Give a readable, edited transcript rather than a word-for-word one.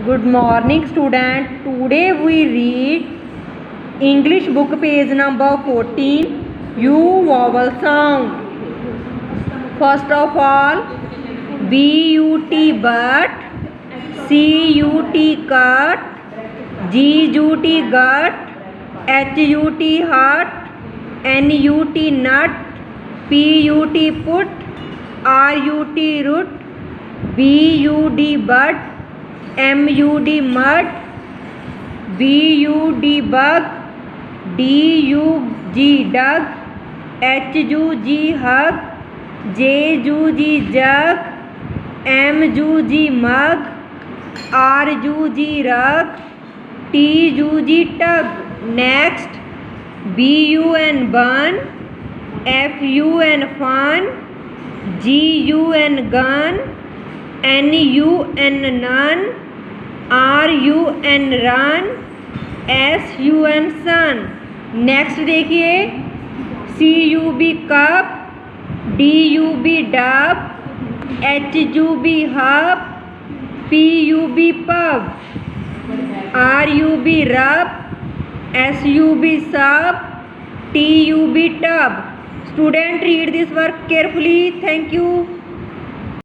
Good morning student. Today we read English book page number 14 U vowel sound. First of all, B-U-T but, C-U-T cut, G-U-T gut, H-U-T hut, N-U-T nut, P-U-T put, R-U-T root, B-U-D bud, M-U-D mud, B-U-D bug, D-U-G dug, H-U-G hug, J-U-G jug, M-U-G mug, R-U-G rug, T-U-G tug. Next, B-U-N bun, F-U-N fun, G-U-N gun, N-U-N nun, R-U-N run, S-U-N sun. Next देखिए C-U-B cup, D-U-B dub, H-U-B hub, P-U-B pub, R-U-B rub, S-U-B sub, T-U-B tub. Student, read this work carefully. Thank you.